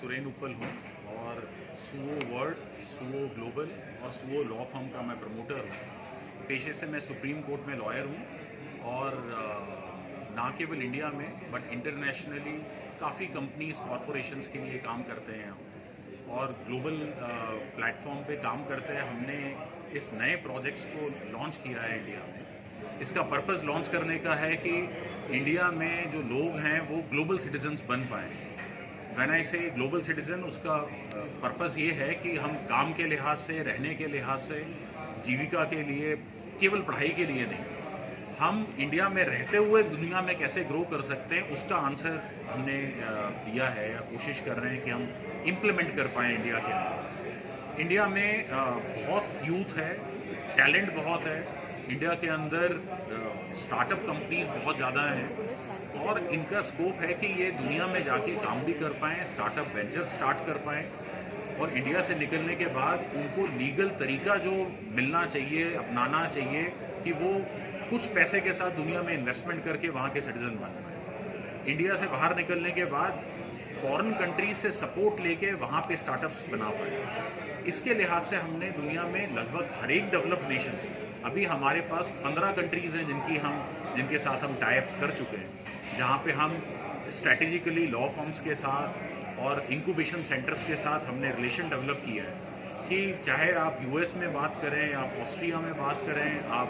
सुरेन उप्पल हूँ और suo world, suo global और सुओ लॉ फर्म का मैं प्रमोटर हूँ। पेशे से मैं सुप्रीम कोर्ट में लॉयर हूँ और ना केवल इंडिया में बट इंटरनेशनली काफ़ी कंपनीज कॉरपोरेशंस के लिए काम करते हैं हम और ग्लोबल प्लेटफॉर्म पे काम करते हैं। हमने इस नए प्रोजेक्ट्स को लॉन्च किया है इंडिया में। इसका पर्पस लॉन्च करने का है कि इंडिया में जो लोग हैं वो ग्लोबल सिटीजन्स बन पाएँ। व्हेन आई से ग्लोबल सिटीज़न, उसका पर्पस ये है कि हम काम के लिहाज से, रहने के लिहाज से, जीविका के लिए, केवल पढ़ाई के लिए नहीं, हम इंडिया में रहते हुए दुनिया में कैसे ग्रो कर सकते हैं उसका आंसर हमने दिया है या कोशिश कर रहे हैं कि हम इम्प्लीमेंट कर पाएँ इंडिया के अंदर। इंडिया में बहुत यूथ है, टैलेंट बहुत है, इंडिया के अंदर स्टार्टअप कंपनीज बहुत ज़्यादा हैं और इनका स्कोप है कि ये दुनिया में जाके काम भी कर पाएँ, स्टार्टअप वेंचर स्टार्ट कर पाएँ और इंडिया से निकलने के बाद उनको लीगल तरीका जो मिलना चाहिए, अपनाना चाहिए कि वो कुछ पैसे के साथ दुनिया में इन्वेस्टमेंट करके वहाँ के सिटीजन बन पाए। इंडिया से बाहर निकलने के बाद फॉरेन कंट्रीज से सपोर्ट लेके वहाँ पे स्टार्टअप्स बना पाए। इसके लिहाज से हमने दुनिया में लगभग हर एक डेवलप्ड नेशंस, अभी हमारे पास 15 कंट्रीज़ हैं जिनके साथ हम टाइप्स कर चुके हैं, जहाँ पे हम स्ट्रैटेजिकली लॉ फर्म्स के साथ और इंक्यूबेशन सेंटर्स के साथ हमने रिलेशन डेवलप किया है कि चाहे आप यूएस में बात करें, आप ऑस्ट्रिया में बात करें, आप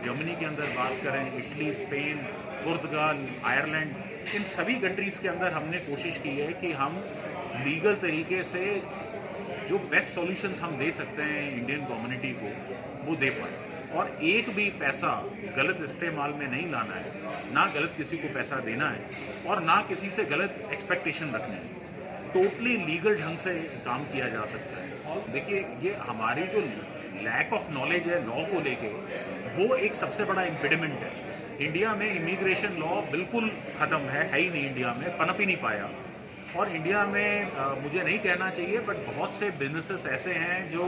जर्मनी के अंदर बात करें, इटली, स्पेन, पुर्तगाल, आयरलैंड, इन सभी कंट्रीज़ के अंदर हमने कोशिश की है कि हम लीगल तरीके से जो बेस्ट सॉल्यूशंस हम दे सकते हैं इंडियन कम्युनिटी को वो दे पाए और एक भी पैसा गलत इस्तेमाल में नहीं लाना है, ना गलत किसी को पैसा देना है और ना किसी से गलत एक्सपेक्टेशन रखने हैं। टोटली लीगल ढंग से काम किया जा सकता है। देखिए, ये हमारी जो लैक ऑफ नॉलेज है लॉ को लेके, वो एक सबसे बड़ा इम्पिडिमेंट है। इंडिया में इमिग्रेशन लॉ बिल्कुल ख़त्म है ही नहीं, इंडिया में पनप ही नहीं पाया। और इंडिया में मुझे नहीं कहना चाहिए बट बहुत से बिजनेसेस ऐसे हैं जो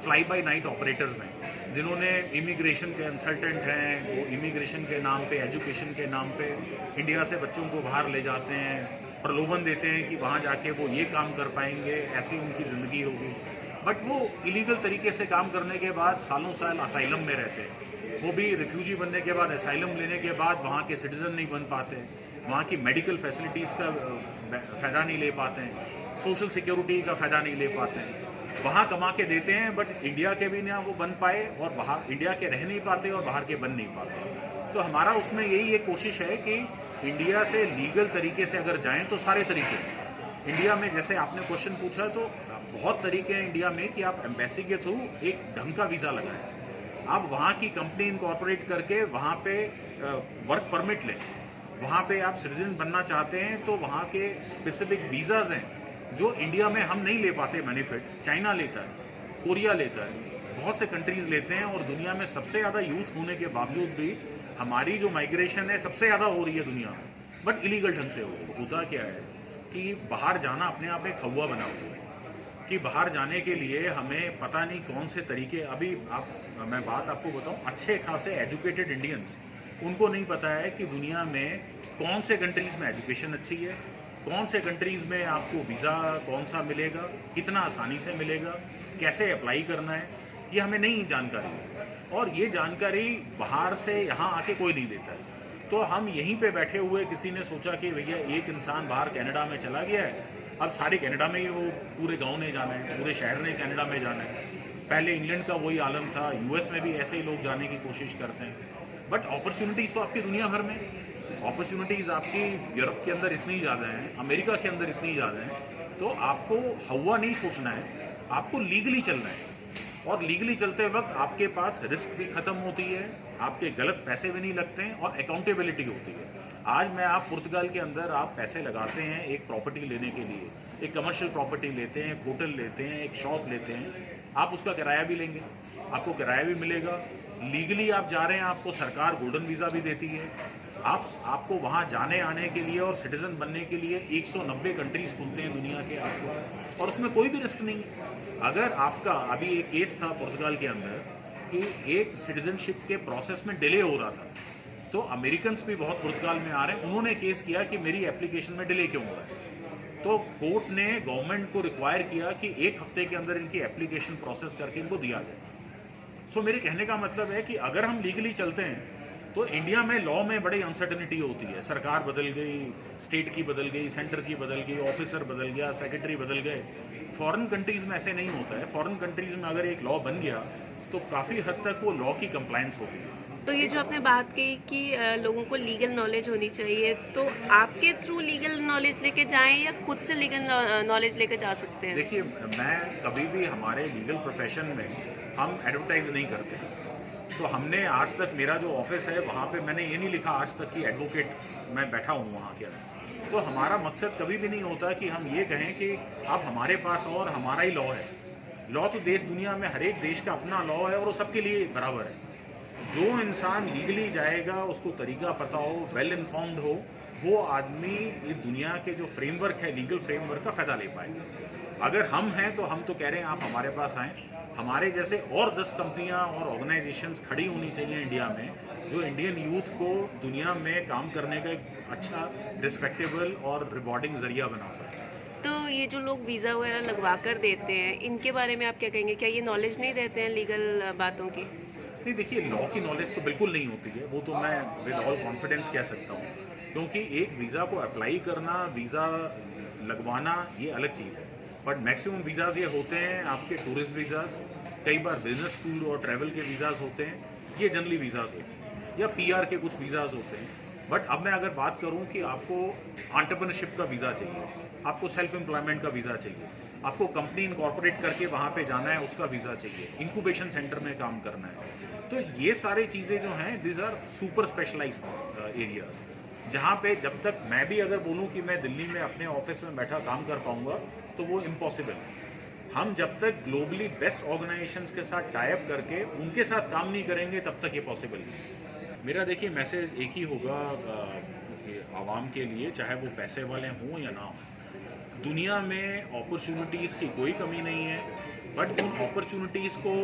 फ्लाई बाय नाइट ऑपरेटर्स हैं, जिन्होंने इमिग्रेशन के कंसल्टेंट हैं, वो इमिग्रेशन के नाम पे, एजुकेशन के नाम पे इंडिया से बच्चों को बाहर ले जाते हैं, प्रलोभन देते हैं कि वहाँ जाके वो ये काम कर पाएंगे, ऐसी उनकी ज़िंदगी होगी। बट वो इलीगल तरीके से काम करने के बाद सालों साल असाइलम में रहते हैं। वो भी रिफ्यूजी बनने के बाद, असाइलम लेने के बाद वहाँ के सिटीज़न नहीं बन पाते, वहाँ की मेडिकल फैसिलिटीज़ का फ़ायदा नहीं ले पाते हैं, सोशल सिक्योरिटी का फ़ायदा नहीं ले पाते हैं। वहाँ कमा के देते हैं बट इंडिया के भी ना वो बन पाए और बाहर इंडिया के रह नहीं पाते और बाहर के बन नहीं पाते। तो हमारा उसमें यही एक कोशिश है कि इंडिया से लीगल तरीके से अगर जाएं तो सारे तरीके इंडिया में, जैसे आपने क्वेश्चन पूछा तो बहुत तरीके हैं इंडिया में कि आप एम्बेसी के थ्रू एक ढंग का वीज़ा लगाएं, आप वहाँ की कंपनी इनकॉर्पोरेट करके वहाँ पे वर्क परमिट लें, वहाँ पे आप सिटीजन बनना चाहते हैं तो वहाँ के स्पेसिफिक वीज़ाज हैं जो इंडिया में हम नहीं ले पाते बेनिफिट, चाइना लेता है, कोरिया लेता है, बहुत से कंट्रीज़ लेते हैं और दुनिया में सबसे ज़्यादा यूथ होने के बावजूद भी हमारी जो माइग्रेशन है सबसे ज़्यादा हो रही है दुनिया में, बट इलीगल ढंग से हो रही है। होता क्या है कि बाहर जाना अपने आप एक हवा बना हुआ है कि बाहर जाने के लिए हमें पता नहीं कौन से तरीके, अभी मैं बात आपको बताऊं, अच्छे खासे एजुकेटेड इंडियंस, उनको नहीं पता है कि दुनिया में कौन से कंट्रीज़ में एजुकेशन अच्छी है, कौन से कंट्रीज़ में आपको वीज़ा कौन सा मिलेगा, कितना आसानी से मिलेगा, कैसे अप्लाई करना है, ये हमें नहीं जानकारी है। और ये जानकारी बाहर से यहाँ आके कोई नहीं देता है। तो हम यहीं पे बैठे हुए किसी ने सोचा कि भैया एक इंसान बाहर कनाडा में चला गया है, अब सारे कनाडा में ही वो पूरे गांव ने जाना है, पूरे शहर ने कनाडा में जाना है। पहले इंग्लैंड का वही आलम था, यूएस में भी ऐसे ही लोग जाने की कोशिश करते हैं। बट अपॉर्चुनिटीज़ तो आपकी दुनिया भर में, अपॉर्चुनिटीज़ आपकी यूरोप के अंदर इतनी ज़्यादा हैं, अमेरिका के अंदर इतनी ज़्यादा हैं, तो आपको हवा नहीं सोचना है, आपको लीगली चलना है। और लीगली चलते वक्त आपके पास रिस्क भी ख़त्म होती है, आपके गलत पैसे भी नहीं लगते हैं और अकाउंटेबिलिटी होती है। आज मैं आप पुर्तगाल के अंदर आप पैसे लगाते हैं एक प्रॉपर्टी लेने के लिए, एक कमर्शियल प्रॉपर्टी लेते हैं, एक होटल लेते हैं, एक शॉप लेते हैं, आप उसका किराया भी लेंगे, आपको किराया भी मिलेगा, लीगली आप जा रहे हैं, आपको सरकार गोल्डन वीज़ा भी देती है, आपको वहाँ जाने आने के लिए और सिटीज़न बनने के लिए 190 कंट्रीज़ खुलते हैं दुनिया के आपको, और उसमें कोई भी रिस्क नहीं है। अगर आपका, अभी एक केस था पुर्तगाल के अंदर कि एक सिटीजनशिप के प्रोसेस में डिले हो रहा था, तो अमेरिकन्स भी बहुत पुर्तगाल में आ रहे हैं, उन्होंने केस किया कि मेरी एप्लीकेशन में डिले क्यों हो रहा है। तो कोर्ट ने गवर्नमेंट को रिक्वायर किया कि 1 हफ्ते के अंदर इनकी एप्लीकेशन प्रोसेस करके इनको दिया जाए। सो मेरे कहने का मतलब है कि अगर हम लीगली चलते हैं तो इंडिया में लॉ में बड़ी अनसर्टनिटी होती है। सरकार बदल गई, स्टेट की बदल गई, सेंटर की बदल गई, ऑफिसर बदल गया, सेक्रेटरी बदल गए। फॉरेन कंट्रीज़ में ऐसे नहीं होता है। फॉरेन कंट्रीज़ में अगर एक लॉ बन गया तो काफ़ी हद तक वो लॉ की कंप्लायंस होती है। तो ये जो आपने बात कही कि लोगों को लीगल नॉलेज होनी चाहिए, तो आपके थ्रू लीगल नॉलेज लेके जाएं या खुद से लीगल नॉलेज लेके जा सकते हैं? देखिए, मैं कभी भी हमारे लीगल प्रोफेशन में हम एडवर्टाइज नहीं करते। तो हमने आज तक, मेरा जो ऑफिस है वहाँ पे मैंने ये नहीं लिखा आज तक कि एडवोकेट मैं बैठा हूँ वहाँ के अंदर। तो हमारा मकसद कभी भी नहीं होता कि हम ये कहें कि अब हमारे पास और हमारा ही लॉ है। लॉ तो देश दुनिया में हर एक देश का अपना लॉ है और वो सबके लिए बराबर है। जो इंसान लीगली जाएगा, उसको तरीका पता हो, वेल इन्फॉर्म्ड हो, वो आदमी इस दुनिया के जो फ्रेमवर्क है, लीगल फ्रेमवर्क का फ़ायदा ले पाएगा। अगर हम हैं तो हम तो कह रहे हैं आप हमारे पास आएँ। हमारे जैसे और 10 कंपनियां और ऑर्गेनाइजेशंस खड़ी होनी चाहिए इंडिया में, जो इंडियन यूथ को दुनिया में काम करने का एक अच्छा, रिस्पेक्टेबल और रिवॉर्डिंग ज़रिया बना पाए। तो ये जो लोग वीज़ा वगैरह लगवा कर देते हैं, इनके बारे में आप क्या कहेंगे? क्या ये नॉलेज नहीं देते हैं लीगल बातों की? नहीं, देखिए, लॉ की नॉलेज तो बिल्कुल नहीं होती है। वो तो मैं विद ऑल कॉन्फिडेंस कह सकता हूँ, क्योंकि एक वीज़ा को अप्लाई करना, वीज़ा लगवाना, ये अलग चीज़ है। बट मैक्सिमम वीज़ाज़ ये होते हैं आपके टूरिस्ट वीज़ाज़, कई बार बिजनेस, स्कूल और ट्रैवल के वीज़ाज़ होते हैं, ये जनरली वीज़ाज़ होते हैं, या पीआर के कुछ वीज़ाज़ होते हैं। बट अब मैं अगर बात करूं कि आपको एंटरप्रेन्योरशिप का वीज़ा चाहिए, आपको सेल्फ एम्प्लॉयमेंट का वीज़ा चाहिए, आपको कंपनी इनकॉर्पोरेट करके वहाँ पे जाना है, उसका वीज़ा चाहिए, इंक्यूबेशन सेंटर में काम करना है, तो ये सारी चीज़ें जो हैं, this are super specialised areas, जहाँ पे जब तक मैं भी अगर बोलूँ कि मैं दिल्ली में अपने ऑफिस में बैठा काम कर पाऊँगा तो वो इम्पॉसिबल है। हम जब तक ग्लोबली बेस्ट ऑर्गेनाइजेशंस के साथ टाई अप करके उनके साथ काम नहीं करेंगे तब तक ये पॉसिबल नहीं। मेरा देखिए मैसेज एक ही होगा आवाम के लिए, चाहे वो पैसे वाले हों या ना हों। दुनिया में अपॉर्चुनिटीज़ की कोई कमी नहीं है, बट उन अपॉर्चुनिटीज़ को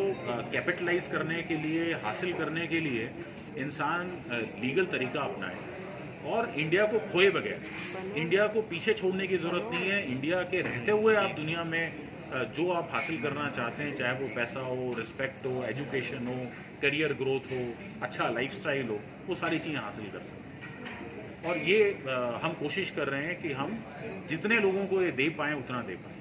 कैपिटलाइज करने के लिए, हासिल करने के लिए इंसान लीगल तरीका अपनाए और इंडिया को खोए बगैर, इंडिया को पीछे छोड़ने की ज़रूरत नहीं है। इंडिया के रहते हुए आप दुनिया में जो आप हासिल करना चाहते हैं, चाहे वो पैसा हो, रिस्पेक्ट हो, एजुकेशन हो, करियर ग्रोथ हो, अच्छा लाइफस्टाइल हो, वो सारी चीज़ें हासिल कर सकते हैं। और ये हम कोशिश कर रहे हैं कि हम जितने लोगों को ये दे पाएँ उतना दे पाएँ।